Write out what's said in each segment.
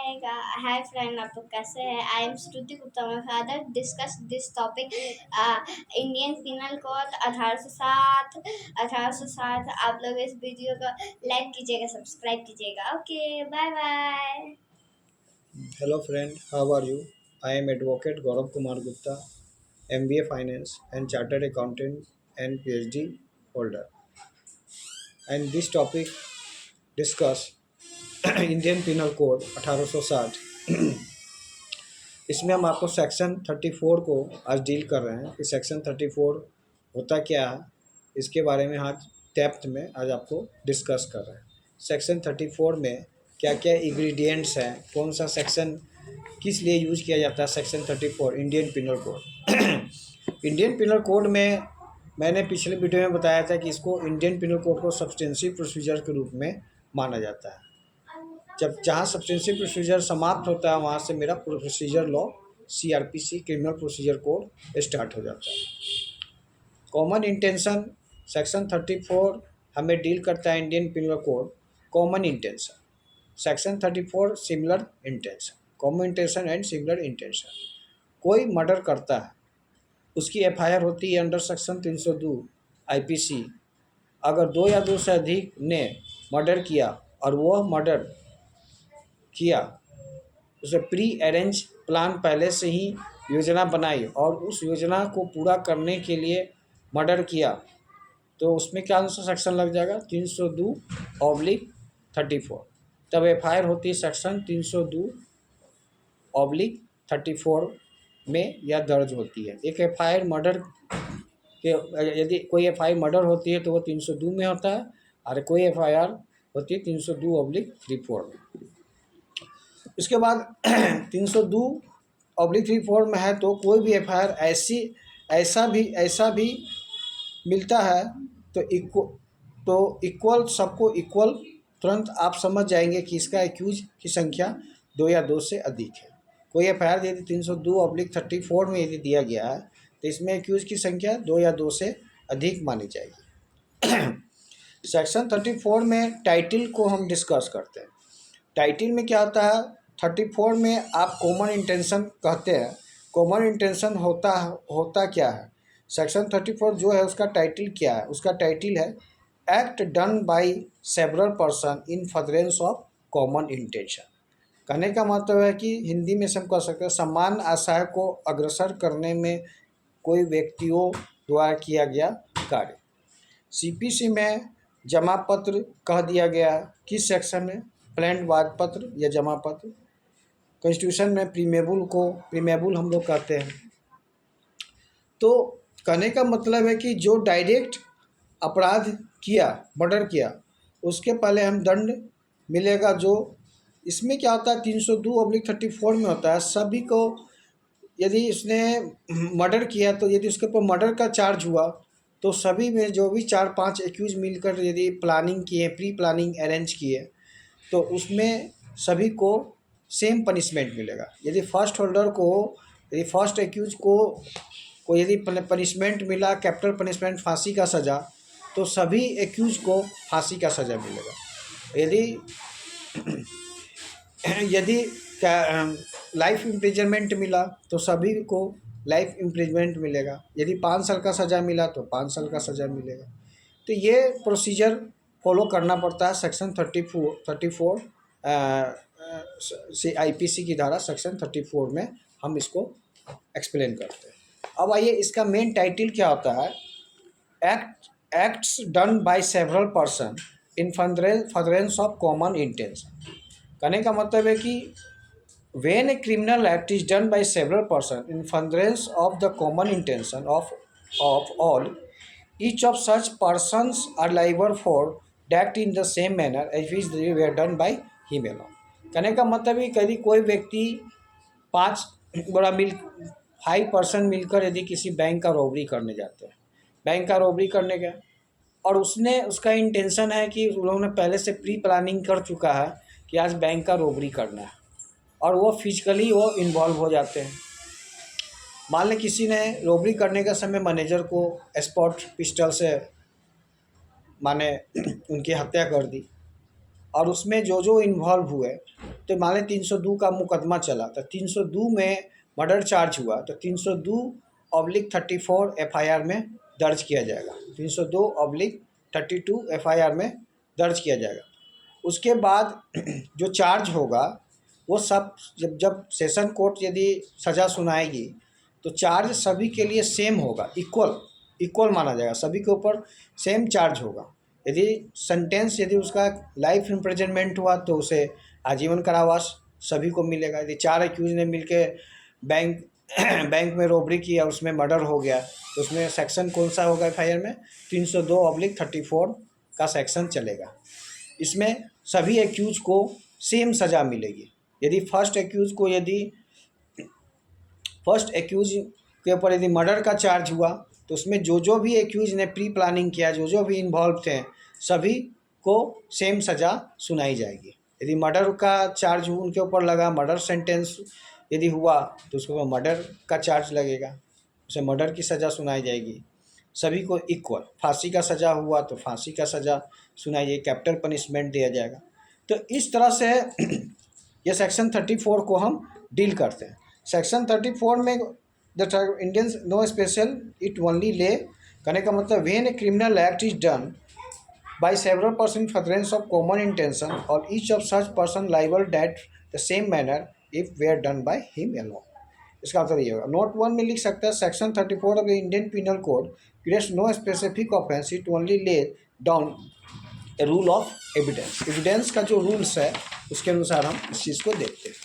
Hi friend, आप लोग कैसे हैं? I am Shruti Gupta. My father discuss this topic Indian penal code 1807। आप लोग इस वीडियो को लाइक कीजिएगा, सब्सक्राइब कीजिएगा। Okay, bye bye. Hello friend, how are you? I am Advocate Gaurav Kumar Gupta, MBA Finance and Chartered Accountant and PhD holder. And this topic discuss Indian Penal Code 1860। इसमें हम आपको section 34 को आज deal कर रहे हैं कि section 34 होता क्या है, इसके बारे में आज डेप्थ में आज आपको डिस्कस कर रहे हैं। सेक्शन 34 में क्या क्या इंग्रेडिएंट्स हैं, कौन सा सेक्शन किस लिए यूज़ किया जाता है। Section 34 Indian penal code. Indian penal code में मैंने पिछले वीडियो में बताया था कि इसको इंडियन पिनल कोड को सब्सटेंसिव प्रोसीजर के रूप में माना जाता है। जब जहाँ सब्सटेंसिव प्रोसीजर समाप्त होता है वहाँ से मेरा procedure law CRPC criminal procedure code start हो जाता है। कॉमन इंटेंशन सेक्शन 34 हमें डील करता है Indian penal code common intention. Section 34 similar intention, common intention and similar intention. कोई मर्डर करता है, उसकी FIR होती है अंडर सेक्शन 302 IPC। अगर दो या दो से अधिक ने मर्डर किया और वह मर्डर किया, उसे प्री अरेंज प्लान पहले से ही योजना बनाई और उस योजना को पूरा करने के लिए मर्डर किया, तो उसमें क्या सा सेक्शन लग जाएगा 302/34। तब FIR होती है सेक्शन 302/34 में यह दर्ज होती है। एक FIR मर्डर के यदि कोई FIR मर्डर होती है तो वो 302 में होता है, और कोई FIR होती है 302/34 में। उसके बाद 302/34 में है तो कोई भी FIR ऐसा भी मिलता है तो इक्वल सबको इक्वल, तुरंत आप समझ जाएंगे कि इसका एक्यूज की संख्या 2 या 2 से अधिक है। कोई FIR यदि 302/34 में यदि दिया गया है तो इसमें एक्यूज की संख्या 2 या 2 से अधिक मानी जाएगी। सेक्शन 34 में टाइटल को हम डिस्कस करते हैं। टाइटल में क्या होता है, 34 में आप कॉमन इंटेंशन कहते हैं। कॉमन इंटेंशन होता क्या है, सेक्शन 34 जो है उसका टाइटल क्या है, उसका टाइटल है act done by several person in furtherance of common intention. कहने का मतलब है कि हिंदी में से हम कह सकते हैं समान आशय को अग्रसर करने में कोई व्यक्तियों द्वारा किया गया कार्य। CPC में जमा पत्र कह दिया गया है, किस सेक्शन में, प्लेंट वाद पत्र या जमा पत्र। कॉन्स्टिट्यूशन में प्रीमेबल हम लोग कहते हैं। तो कहने का मतलब है कि जो डायरेक्ट अपराध किया, मर्डर किया, उसके पहले हम दंड मिलेगा। जो इसमें क्या होता है 302/34 में होता है सभी को, यदि इसने मर्डर किया तो यदि उसके ऊपर मर्डर का चार्ज हुआ तो सभी में जो भी 4-5 एक्यूज मिलकर यदि प्लानिंग किए, प्री प्लानिंग अरेंज किए, तो उसमें सभी को सेम पनिशमेंट मिलेगा। यदि फर्स्ट एक्यूज को यदि पनिशमेंट मिला कैपिटल पनिशमेंट, फांसी का सज़ा, तो सभी एक्यूज को फांसी का सज़ा मिलेगा। यदि लाइफ इम्प्रिजनमेंट मिला तो सभी को लाइफ इम्प्रिजनमेंट मिलेगा। यदि 5 साल का सज़ा मिला तो 5 साल का सज़ा मिलेगा। तो ये प्रोसीजर फॉलो करना पड़ता है। सेक्शन 34 से IPC की धारा सेक्शन 34 में हम इसको एक्सप्लेन करते हैं। अब आइए, इसका मेन टाइटल क्या होता है, acts done by several person in furtherance of common intention. कहने का मतलब है कि when a criminal act is done by several persons in furtherance of the common intention of all, each of such persons are liable for act in the same manner as which they were done by him alone। कहने का मतलब है यदि कोई व्यक्ति 5 person मिलकर यदि किसी बैंक का रॉबरी करने जाते हैं, बैंक का रॉबरी करने गए और उसका इंटेंशन है कि उन्होंने पहले से प्री प्लानिंग कर चुका है कि आज बैंक का रॉबरी करना है, और वो फिजिकली वो इन्वॉल्व हो जाते हैं। मान लें किसी ने रॉबरी करने का समय मैनेजर को स्पॉट पिस्टल से उनकी हत्या कर दी, और उसमें जो जो इन्वॉल्व हुए, तो मान लें 302 का मुकदमा चला तो 302 में मर्डर चार्ज हुआ तो 302/34 एफआईआर में दर्ज किया जाएगा, 302/32 एफआईआर में दर्ज किया जाएगा। उसके बाद जो चार्ज होगा वो सब जब सेशन कोर्ट यदि सज़ा सुनाएगी तो चार्ज सभी के लिए सेम होगा, इक्वल माना जाएगा, सभी के ऊपर सेम चार्ज होगा। यदि सेंटेंस यदि उसका लाइफ इम्प्रिजनमेंट हुआ तो उसे आजीवन कारावास सभी को मिलेगा। यदि 4 एक्यूज ने मिलके बैंक बैंक में रॉबरी किया, उसमें मर्डर हो गया, तो उसमें सेक्शन कौन सा होगा एफआईआर में? 302/34 का सेक्शन चलेगा। इसमें सभी एक्यूज को सेम सज़ा मिलेगी। यदि फर्स्ट एक्यूज के ऊपर यदि मर्डर का चार्ज हुआ तो उसमें जो जो भी एक्यूज ने प्री प्लानिंग किया, जो जो भी इन्वॉल्व थे, सभी को सेम सज़ा सुनाई जाएगी। यदि मर्डर का चार्ज उनके ऊपर लगा, मर्डर सेंटेंस यदि हुआ तो उसके ऊपर मर्डर का चार्ज लगेगा, उसे मर्डर की सज़ा सुनाई जाएगी। सभी को इक्वल, फांसी का सज़ा हुआ तो फांसी का सज़ा सुनाई जाएगी, कैपिटल पनिशमेंट दिया जाएगा। तो इस तरह से ये सेक्शन 34 को हम डील करते हैं। सेक्शन 34 में the Indians no special it only lay कहने का मतलब when a criminal act is done by several person in furtherance of common intention or each of such person liable that the same manner if were done by him alone। इसका मतलब ये होगा, note 1 में लिख सकता है section 34 of the Indian penal code creates no specific offence, it only lay down a rule of evidence. Evidence का जो रूल्स है उसके अनुसार हम इस चीज़ को देखते हैं।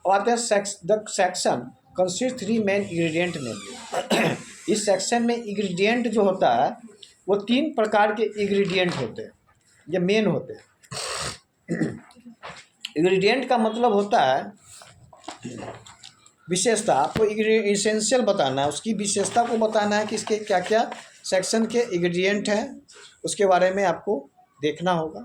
अब आते हैं the section consist 3 main ingredient namely. इस सेक्शन में इंग्रेडिएंट जो होता है वो 3 प्रकार के इंग्रेडिएंट होते हैं, ये मेन होते हैं। इंग्रेडिएंट का मतलब होता है विशेषता, आपको इसेंशियल बताना है, उसकी विशेषता को बताना है कि इसके क्या क्या सेक्शन के इंग्रेडिएंट हैं, उसके बारे में आपको देखना होगा।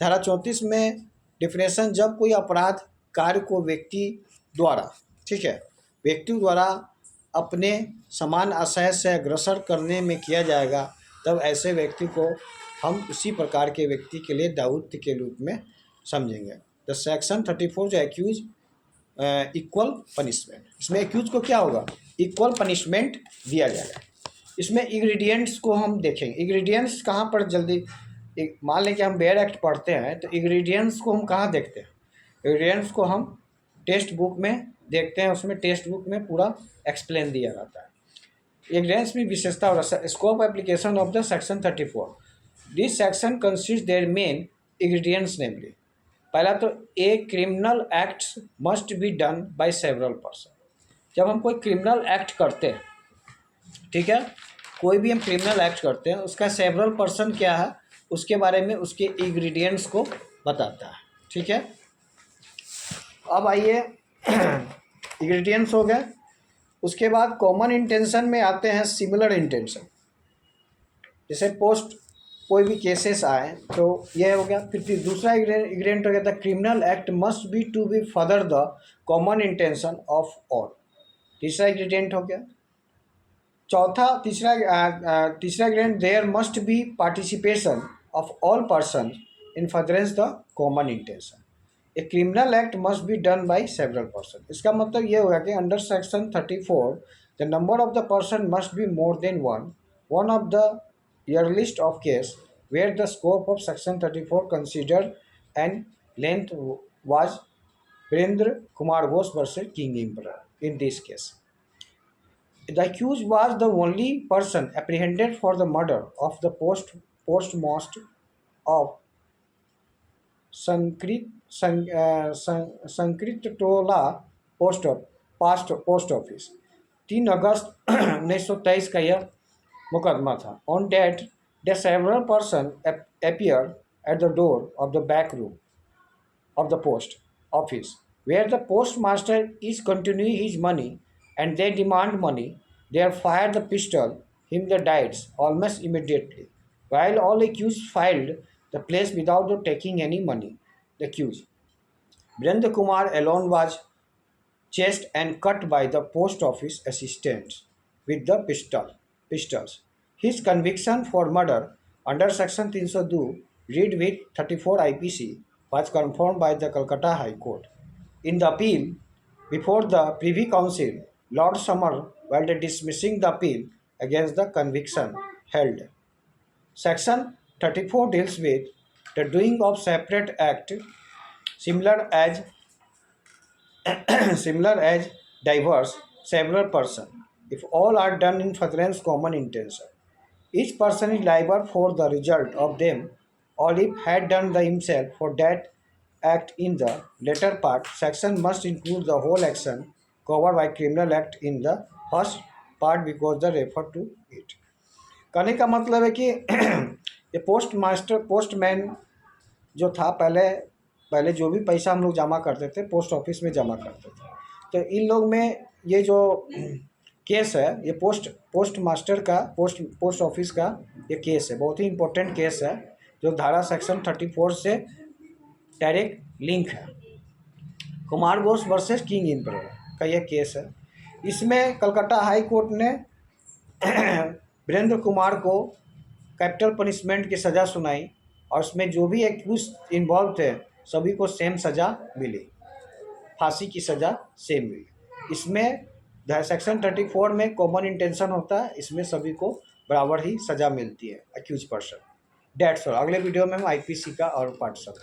धारा 34 में डिफिनेशन, जब कोई अपराध कार्य को व्यक्ति द्वारा, ठीक है, व्यक्ति द्वारा अपने समान आशय से अग्रसर करने में किया जाएगा तब ऐसे व्यक्ति को हम उसी प्रकार के व्यक्ति के लिए दाऊद के रूप में समझेंगे। द सेक्शन 34 जो एक्यूज इक्वल पनिशमेंट, इसमें एक्यूज को क्या होगा? इक्वल पनिशमेंट दिया जाएगा। इसमें इंग्रेडिएंट्स को हम देखेंगे। इंग्रेडिएंट्स कहाँ पर जल्दी, मान लें कि हम बेयर एक्ट पढ़ते हैं तो इंग्रेडिएंट्स को हम कहाँ देखते हैं? इंग्रेडिएंट्स को हम टेक्स्ट बुक में देखते हैं, उसमें टेक्स्ट बुक में पूरा एक्सप्लेन दिया रहता है। इंग्रेडिएंट्स में विशेषता और scope application of the section 34। This section consist there main ingredients namely, पहला तो a criminal acts must be done by several person. जब हम कोई क्रिमिनल एक्ट करते हैं, ठीक है, कोई भी हम क्रिमिनल एक्ट करते हैं, उसका सेवरल पर्सन क्या है उसके बारे में उसके इंग्रेडिएंट्स को बताता है, ठीक है। अब आइए इंग्रेडिएंट्स हो गए। उसके बाद कॉमन इंटेंशन में आते हैं सिमिलर इंटेंशन, जैसे पोस्ट कोई भी केसेस आए तो ये हो गया। फिर दूसरा इंग्रेडिएंट हो गया था criminal act must be to be further the common intention of all, तीसरा इंग्रेडिएंट हो गया। तीसरा ingredient there must be participation of all person in furtherance the common intention. A criminal act must be done by several person, इसका मतलब ये होगा कि under section 34 the number of the person must be more than one of the earliest of case where the scope of section 34 considered and length was Virendra Kumar Ghosh versus King Emperor. In this case, the accused was the only person apprehended for the murder of the postmaster of Sankrit Tola post office। 3 अगस्त 1923 का यह मुकदमा था। On date the several person appeared at the door of the back room of the post office where the postmaster is continuing his money and they demand money. They fired the pistol him the died almost immediately, while all accused filed the place without taking any money. The accused Virendra Kumar alone was chased and cut by the post office assistants with the pistols. His conviction for murder under section 302 read with 34 IPC was confirmed by the Calcutta High Court. In the appeal before the Privy Council, Lord Summer, while dismissing the appeal against the conviction, held Section 34 deals with the doing of separate act similar as similar as diverse several person if all are done in furtherance common intention. Each person is liable for the result of them, or if had done the himself for that act in the latter part. Section must include the whole action covered by criminal act in the first part because they refer to it. कहने का मतलब है कि ये postman जो था पहले पहले जो भी पैसा हम लोग जमा करते थे पोस्ट ऑफिस में जमा करते थे, तो इन लोग में ये जो केस है ये पोस्ट मास्टर का पोस्ट ऑफिस का ये केस है, बहुत ही इम्पोर्टेंट केस है जो धारा सेक्शन 34 से डायरेक्ट लिंक है। Kumar Ghosh versus king emperor का ये केस है। इसमें कलकत्ता हाई कोर्ट ने वीरेंद्र कुमार को कैपिटल पनिशमेंट की सज़ा सुनाई और उसमें जो भी एक्यूज इन्वॉल्व थे सभी को सेम सज़ा मिली, फांसी की सज़ा सेम मिली। इसमें सेक्शन 34 में कॉमन इंटेंशन होता है, इसमें सभी को बराबर ही सज़ा मिलती है एक्यूज पर्सन। That's all. अगले वीडियो में हम IPC का और पार्ट सब